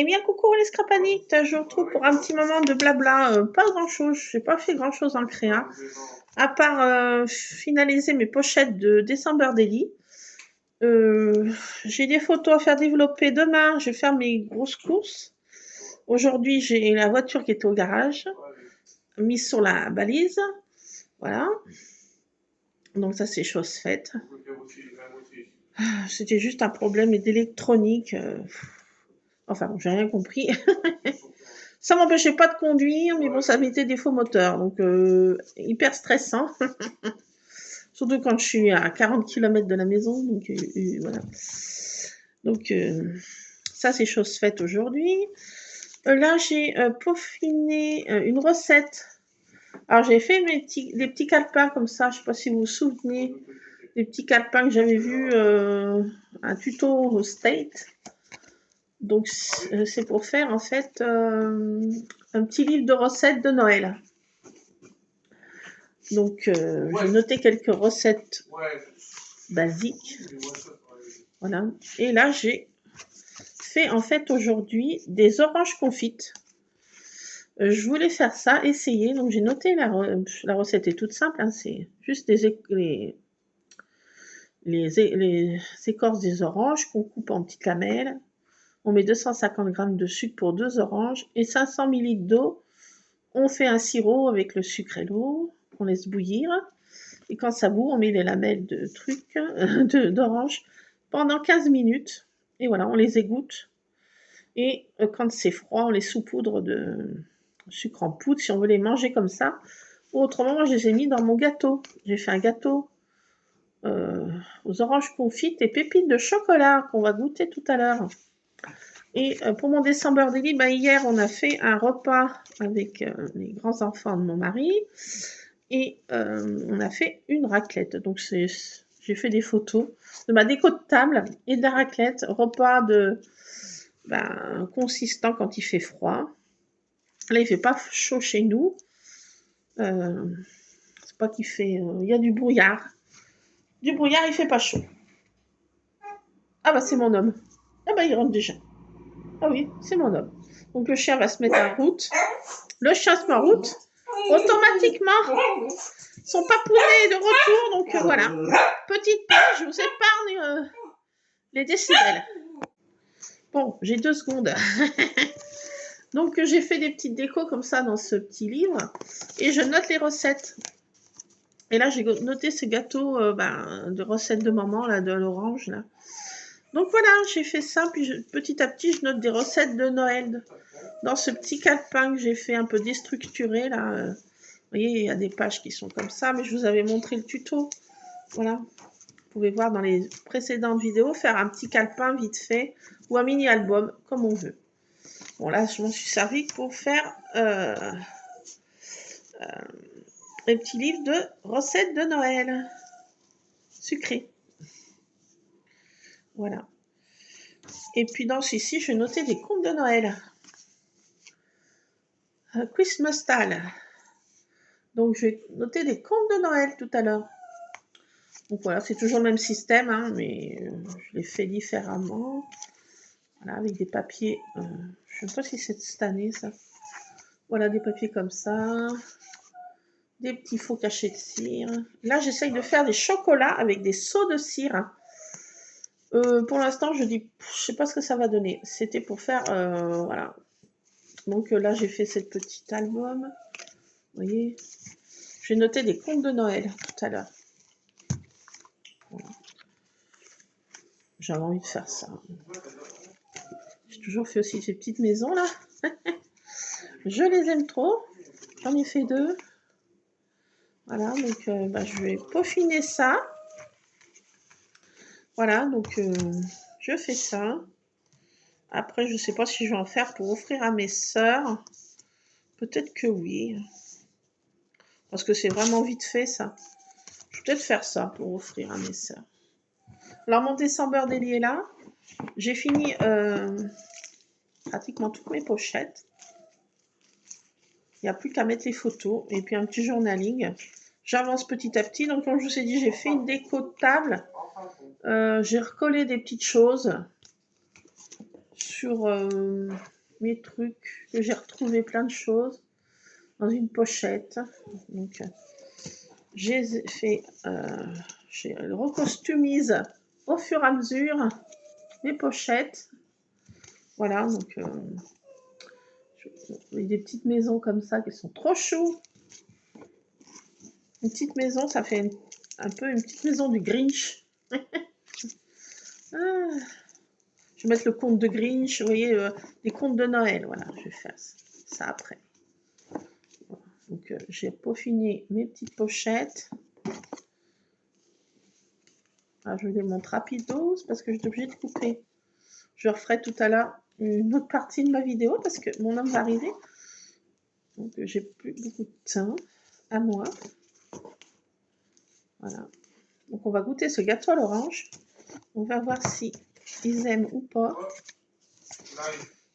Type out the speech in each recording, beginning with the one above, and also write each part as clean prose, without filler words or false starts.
Eh bien, coucou les scrapaniques, je vous retrouve pour un petit moment de blabla. Pas grand-chose, j'ai pas fait grand-chose en créa, à part finaliser mes pochettes de December Daily. J'ai des photos à faire développer. Demain, je vais faire mes grosses courses. Aujourd'hui, j'ai la voiture qui est au garage, mise sur la balise. Voilà. Donc ça, c'est chose faite. C'était juste un problème d'électronique. Enfin, bon, j'ai rien compris. Ça m'empêchait pas de conduire, mais bon, ça mettait des faux moteurs. Donc, hyper stressant. Surtout quand je suis à 40 km de la maison. Donc, voilà. Donc, ça, c'est chose faite aujourd'hui. Là, j'ai peaufiné une recette. Alors, j'ai fait des petits calepins comme ça. Je ne sais pas si vous vous souvenez des petits calepins que j'avais vus, un tuto au State. Donc, c'est pour faire en fait un petit livre de recettes de Noël. Donc, j'ai noté quelques recettes basiques. Voilà. Et là, j'ai fait en fait aujourd'hui des oranges confites. Je voulais faire ça, essayer. Donc, j'ai noté la recette est toute simple. Hein, c'est juste les écorces des oranges qu'on coupe en petites lamelles. On met 250 g de sucre pour 2 oranges et 500 ml d'eau. On fait un sirop avec le sucre et l'eau. On laisse bouillir. Et quand ça bout, on met les lamelles de trucs d'orange pendant 15 minutes. Et voilà, on les égoutte. Et quand c'est froid, on les saupoudre de sucre en poudre si on veut les manger comme ça. Ou autrement, moi, je les ai mis dans mon gâteau. J'ai fait un gâteau aux oranges confites et pépites de chocolat qu'on va goûter tout à l'heure. Et pour mon December Daily, hier, on a fait un repas avec les grands-enfants de mon mari. Et on a fait une raclette. Donc, j'ai fait des photos de ma déco de table et de la raclette. Repas consistant quand il fait froid. Là, il fait pas chaud chez nous. C'est pas qu'il fait... Il y a du brouillard. Du brouillard, il fait pas chaud. Ah bah, c'est mon homme. Ah bah, il rentre déjà. Ah oui, c'est mon homme. Donc, le chien va se mettre en route. Le chien se met en route. Automatiquement, son papounet est de retour. Donc, voilà. Petite page, je vous épargne les décibels. Bon, j'ai 2 secondes. Donc, j'ai fait des petites décos comme ça dans ce petit livre. Et je note les recettes. Et là, j'ai noté ce gâteau de recettes de maman, là, de l'orange, là. Donc, voilà, j'ai fait ça. Puis, petit à petit, je note des recettes de Noël. Dans ce petit calepin que j'ai fait un peu déstructuré, là. Vous voyez, il y a des pages qui sont comme ça. Mais je vous avais montré le tuto. Voilà. Vous pouvez voir dans les précédentes vidéos, faire un petit calepin vite fait. Ou un mini-album, comme on veut. Bon, là, je m'en suis servi pour faire un petit livre de recettes de Noël. Sucré. Voilà. Et puis, dans celui-ci, je vais noter des contes de Noël. Christmas style. Donc, je vais noter des contes de Noël tout à l'heure. Donc, voilà, c'est toujours le même système, hein, mais je l'ai fait différemment. Voilà, avec des papiers. Je ne sais pas si c'est cette année, ça. Voilà, des papiers comme ça. Des petits faux cachets de cire. Là, j'essaye de faire des chocolats avec des seaux de cire. Pour l'instant, je sais pas ce que ça va donner. C'était pour faire, voilà. Donc là, j'ai fait cette petite album. Vous voyez, j'ai noté des contes de Noël tout à l'heure. Voilà. J'avais envie de faire ça. J'ai toujours fait aussi ces petites maisons là. Je les aime trop. J'en ai fait 2. Voilà, donc je vais peaufiner ça. Voilà, donc je fais ça. Après, je ne sais pas si je vais en faire pour offrir à mes sœurs. Peut-être que oui. Parce que c'est vraiment vite fait, ça. Je vais peut-être faire ça pour offrir à mes sœurs. Alors, mon December Daily est là. J'ai fini pratiquement toutes mes pochettes. Il n'y a plus qu'à mettre les photos. Et puis, un petit journaling. J'avance petit à petit. Donc, comme je vous ai dit, j'ai fait une déco de table. J'ai recollé des petites choses sur mes trucs, que j'ai retrouvé plein de choses dans une pochette. Donc, j'ai fait, j'ai recostumise au fur et à mesure mes pochettes. Voilà, donc des petites maisons comme ça qui sont trop chaudes. Une petite maison, ça fait un peu une petite maison du Grinch. Ah, je vais mettre le conte de Grinch, vous voyez, les contes de Noël. Voilà, je vais faire ça après. Donc, j'ai peaufiné mes petites pochettes. Alors, je vous les montre rapidos parce que je suis obligée de couper. Je referai tout à l'heure une autre partie de ma vidéo parce que mon homme va arriver. Donc, j'ai plus beaucoup de temps à moi. Voilà. Donc, on va goûter ce gâteau à l'orange. On va voir si ils aiment ou pas.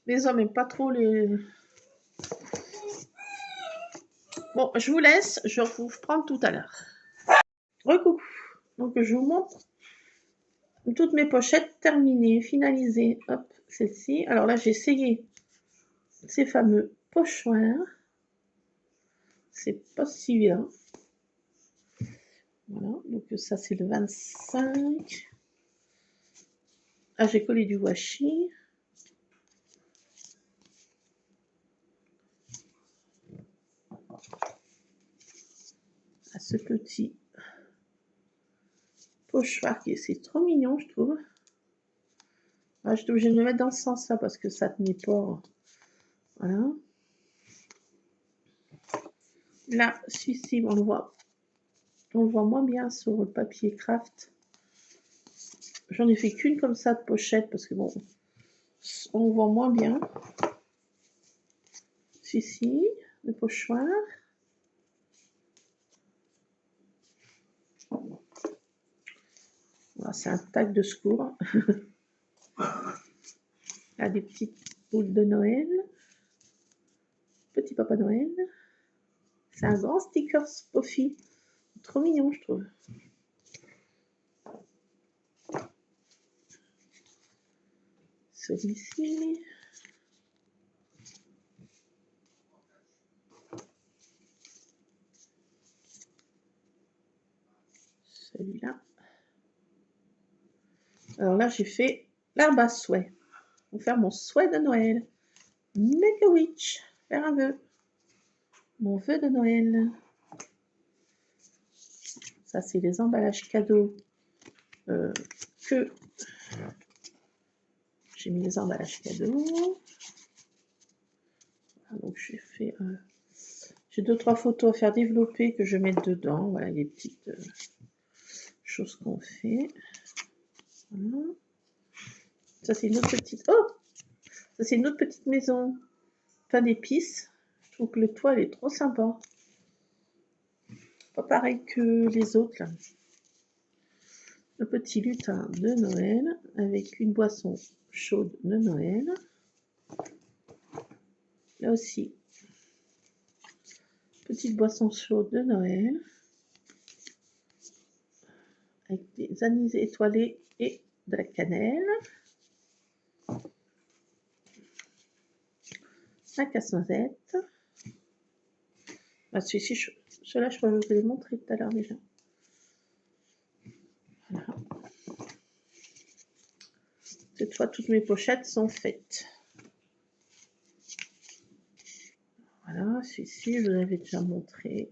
Les hommes n'aiment pas trop les... Bon, je vous laisse. Je vous reprends tout à l'heure. Recoucou. Donc, je vous montre toutes mes pochettes terminées, finalisées. Hop, celle-ci. Alors là, j'ai essayé ces fameux pochoirs. C'est pas si bien. Voilà, donc ça c'est le 25. Ah, j'ai collé du washi. À ce petit pochoir qui est, c'est trop mignon, je trouve. Ah, je suis obligée de le mettre dans ce sens-là parce que ça tenait pas. Voilà. Là, celui-ci, on le voit moins bien sur le papier craft. J'en ai fait qu'une comme ça de pochette parce que bon, on voit moins bien. Celui-ci, le pochoir. Voilà, c'est un tac de secours. Là, des petites boules de Noël. Petit Papa Noël. C'est un grand sticker Spoffy. Trop mignon, je trouve. Celui-ci. Celui-là. Alors là, j'ai fait l'arbre à souhait. Pour faire mon souhait de Noël. Make a wish. Faire un vœu. Mon vœu de Noël. Ça, c'est les emballages cadeaux que j'ai mis les emballages cadeaux. Voilà, donc j'ai fait... j'ai 2-3 photos à faire développer que je vais mettre dedans. Voilà les petites choses qu'on fait. Voilà. Ça, c'est une autre petite... Oh! Ça, c'est une autre petite maison. Pain d'épices. Je trouve que le toit, il est trop sympa. Pas pareil que les autres, là. Le petit lutin de Noël avec une boisson chaude de Noël. Là aussi, petite boisson chaude de Noël avec des anis étoilés et de la cannelle. Un casse-noisette. Ah, celui-ci, celui-là, je crois que je vous l'ai montré tout à l'heure déjà. Voilà. Cette fois, toutes mes pochettes sont faites. Voilà, celui-ci, je vous l'avais déjà montré.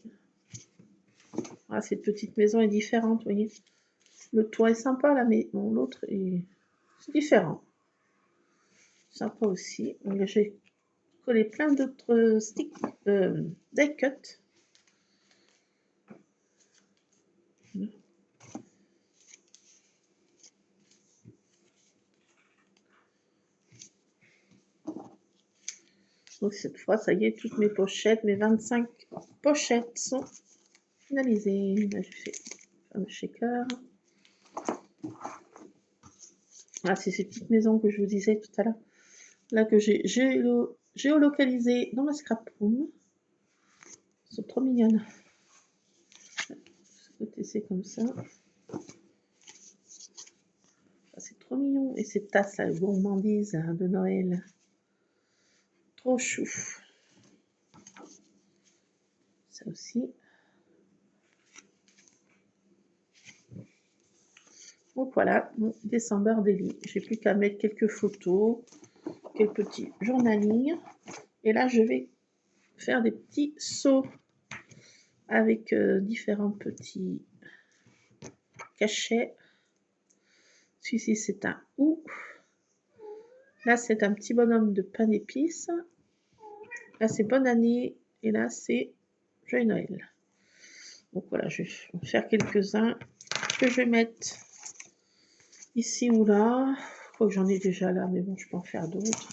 Ah, cette petite maison est différente, vous voyez. Le toit est sympa là, mais bon, l'autre est différent. Sympa aussi. Donc, j'ai collé plein d'autres sticks die cut. Donc cette fois, ça y est, toutes mes pochettes, mes 25 pochettes sont finalisées. Là, j'ai fait un shaker. Ah, c'est ces petites maisons que je vous disais tout à l'heure. Là, que j'ai géolocalisé dans ma scrap room. Elles sont trop mignonnes. Ce côté, c'est comme ça. Ah, c'est trop trop mignon. Et cette tasse, la gourmandise hein, de Noël. Trop chou. Ça aussi. Donc voilà, mon December Daily. J'ai plus qu'à mettre quelques photos, quelques petits journaling. Et là, je vais faire des petits seaux avec différents petits cachets. Celui-ci, c'est un ou. Là, c'est un petit bonhomme de pain d'épices. Là, c'est bonne année. Et là, c'est joyeux Noël. Donc voilà, je vais en faire quelques-uns que je vais mettre ici ou là. Je crois que j'en ai déjà là, mais bon, je peux en faire d'autres.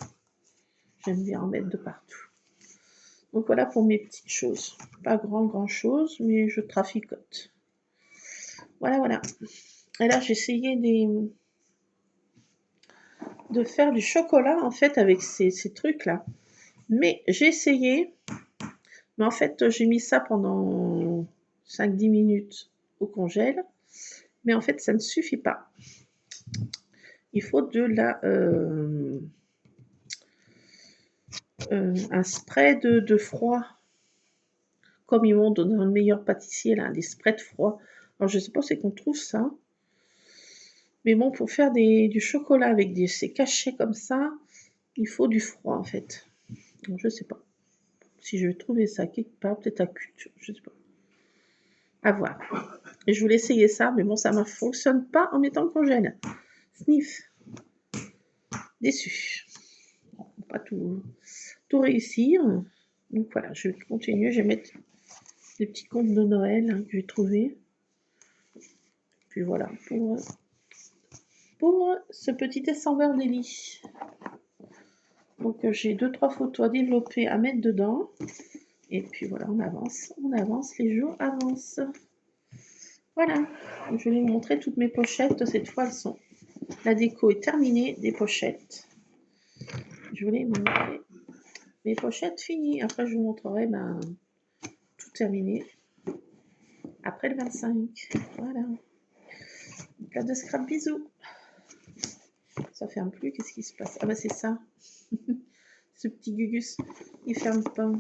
J'aime bien en mettre de partout. Donc voilà pour mes petites choses. Pas grand chose, mais je traficote. Voilà, voilà. Et là, j'ai essayé de faire du chocolat, en fait, avec ces trucs-là. Mais j'ai essayé. Mais en fait, j'ai mis ça pendant 5-10 minutes au congèle. Mais en fait, ça ne suffit pas. Il faut de la... un spray de froid. Comme ils m'ont donné dans le meilleur pâtissier, là, des sprays de froid. Alors, je ne sais pas où c'est qu'on trouve ça. Mais bon, pour faire du chocolat avec ces cachets comme ça, il faut du froid, en fait. Donc, je ne sais pas. Si je vais trouver ça quelque part, peut-être à Culture, je ne sais pas. À voir. Et je voulais essayer ça, mais bon, ça ne fonctionne pas en mettant le congèle. Sniff. Déçu. Bon, pas tout réussir. Donc voilà, je vais continuer. Je vais mettre des petits contes de Noël hein, que j'ai trouvés. Puis voilà, pour ce petit December Daily. Donc j'ai 2-3 photos à développer, à mettre dedans. Et puis voilà, on avance, les jours avancent. Voilà, je vais vous montrer toutes mes pochettes. Cette fois, elles sont... La déco est terminée des pochettes. Je voulais vous montrer mes pochettes finies. Après, je vous montrerai tout terminé. Après le 25. Voilà. Plat de scrap, bisous. Ça ferme plus, qu'est-ce qui se passe? Ah bah c'est ça. Ce petit gugus, il ferme pas.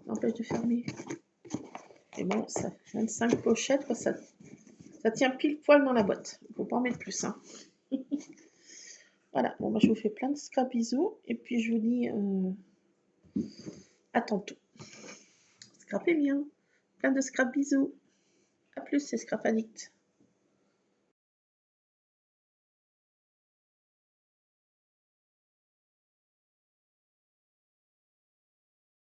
Empêche de fermer. Et bon, ça 25 pochettes, quoi, ça tient pile poil dans la boîte. Il ne faut pas en mettre plus. Hein. Voilà, bon, bah, je vous fais plein de scrap bisous. Et puis je vous dis à tantôt. Scrapez bien. Plein de scrap bisous. A plus, c'est Scrap Addict.